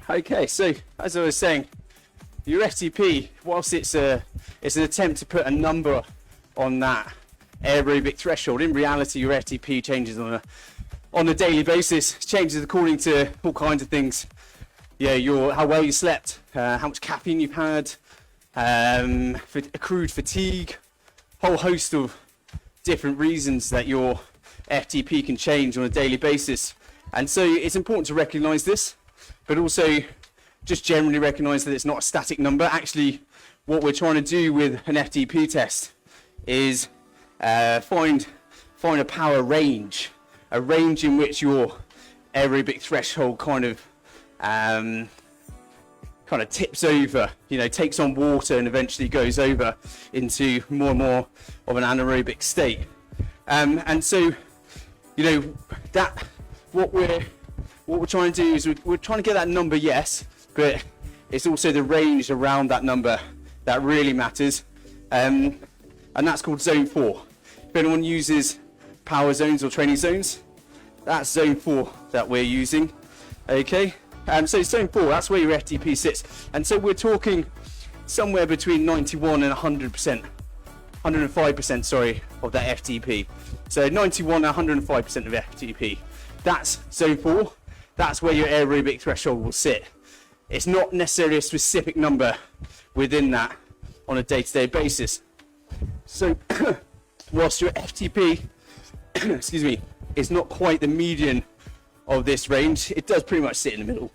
Okay, so as I was saying, your FTP, whilst it's an attempt to put a number on that aerobic threshold, in reality your FTP changes on a daily basis. It changes according to all kinds of things. Yeah, how well you slept, how much caffeine you've had, accrued fatigue, whole host of different reasons that your FTP can change on a daily basis. And so it's important to recognize this, but also just generally recognize that it's not a static number. Actually, what we're trying to do with an FTP test is find a power range, a range in which your aerobic threshold kind of tips over, takes on water and eventually goes over into more and more of an anaerobic state. And so, that what we're trying to do is we're trying to get that number, yes, but it's also the range around that number that really matters. And that's called zone 4. If anyone uses power zones or training zones, that's zone 4 that we're using. Okay, so zone 4, that's where your FTP sits. And so we're talking somewhere between 91 and 100%, 105%, sorry, of that FTP. So 91 and 105% of FTP. That's zone 4. That's where your aerobic threshold will sit. It's not necessarily a specific number within that on a day-to-day basis. So whilst your FTP, excuse me, is not quite the median of this range, it does pretty much sit in the middle.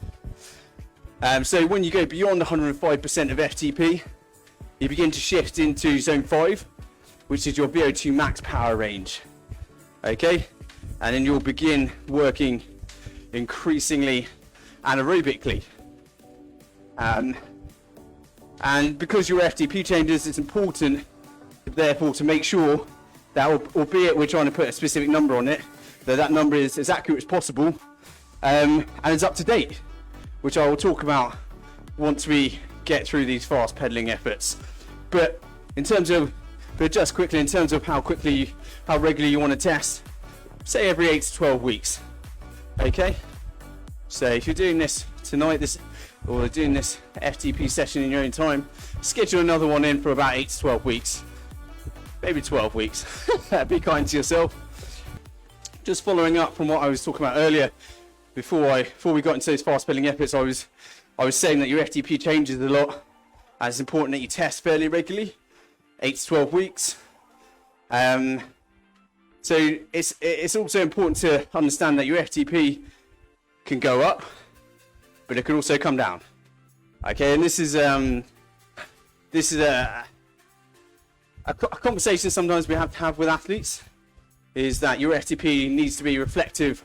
So when you go beyond 105% of FTP, you begin to shift into zone 5, which is your VO2 max power range. Okay, and then you'll begin working increasingly anaerobically. And because your FTP changes, it's important, therefore, to make sure that, albeit we're trying to put a specific number on it, that number is as accurate as possible and is up to date, which I will talk about once we get through these fast pedaling efforts. But just quickly, in terms of how regularly you want to test, say every 8 to 12 weeks. Okay, so if you're doing this tonight, or doing this FTP session in your own time, schedule another one in for about 8 to 12 weeks, maybe 12 weeks. Be kind to yourself. Just following up from what I was talking about earlier, before we got into those fast pedaling efforts, I was saying that your FTP changes a lot, and it's important that you test fairly regularly, 8 to 12 weeks. So it's also important to understand that your FTP can go up, but it can also come down. Okay, and this is a conversation sometimes we have to have with athletes, is that your FTP needs to be reflective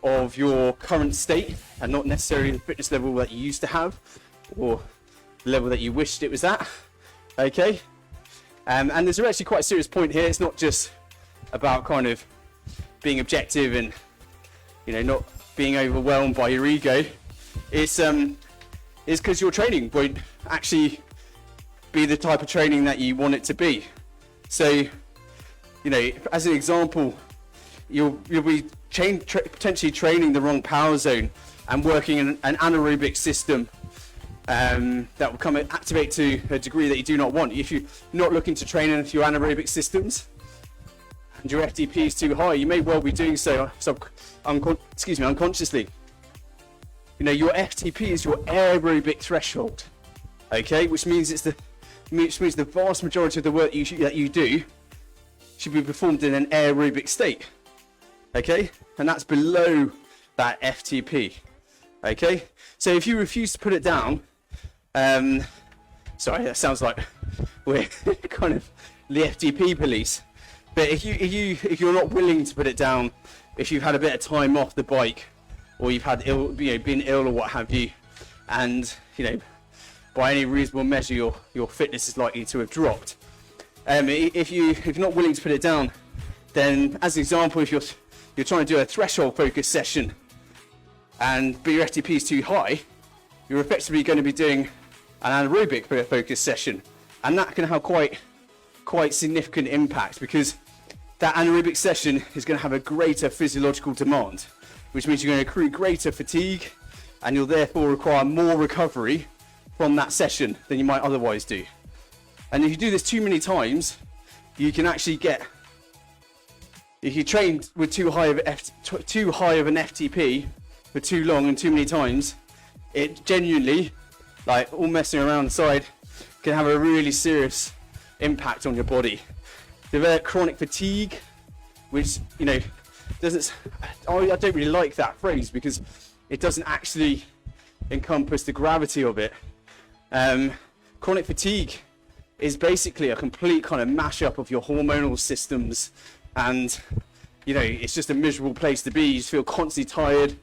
of your current state and not necessarily the fitness level that you used to have or the level that you wished it was at. Okay, and there's actually quite a serious point here. It's not just about kind of being objective and not being overwhelmed by your ego. It's because your training won't actually be the type of training that you want it to be. So, as an example, you'll be potentially training the wrong power zone and working in an anaerobic system that will activate to a degree that you do not want. If you're not looking to train into your anaerobic systems and your FTP is too high, you may well be doing so unconsciously. Your FTP is your aerobic threshold, okay, which means the vast majority of the work that you do should be performed in an aerobic state, okay, and that's below that FTP. Okay, so if you refuse to put it down, sorry, that sounds like we're kind of the FTP police, but if you're not willing to put it down, if you've had a bit of time off the bike, or you've had been ill or what have you, and by any reasonable measure your fitness is likely to have dropped. If you're not willing to put it down, then as an example, if you're trying to do a threshold focus session but your FTP is too high, you're effectively going to be doing an anaerobic focus session, and that can have quite significant impact, because that anaerobic session is going to have a greater physiological demand, which means you're going to accrue greater fatigue, and you'll therefore require more recovery from that session than you might otherwise do. And if you do this too many times, you can actually get, if you train with too high of an FTP for too long and too many times, it genuinely, like all messing around the side, can have a really serious impact on your body. Develop chronic fatigue, which, you know, I don't really like that phrase because it doesn't actually encompass the gravity of it. Chronic fatigue is basically a complete kind of mashup of your hormonal systems, and you know, it's just a miserable place to be. You just feel constantly tired,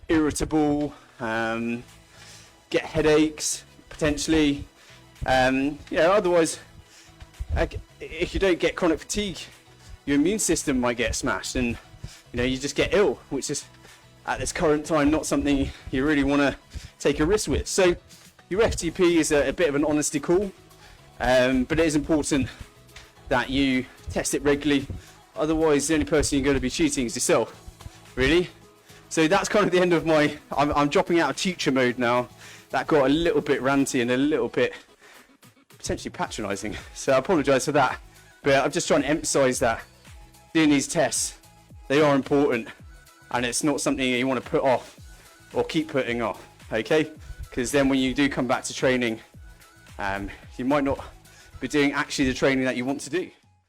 irritable, get headaches potentially. Otherwise, if you don't get chronic fatigue, your immune system might get smashed, and you know, you just get ill, which is at this current time not something you really want to take a risk with. So your FTP is a bit of an honesty call, but it is important that you test it regularly. Otherwise, the only person you're going to be cheating is yourself, really. So that's kind of the end of my, I'm dropping out of teacher mode now. That got a little bit ranty and a little bit potentially patronising. So I apologise for that. But I'm just trying to emphasise that doing these tests, they are important, and it's not something you want to put off or keep putting off, okay? Because then when you do come back to training, you might not be doing actually the training that you want to do.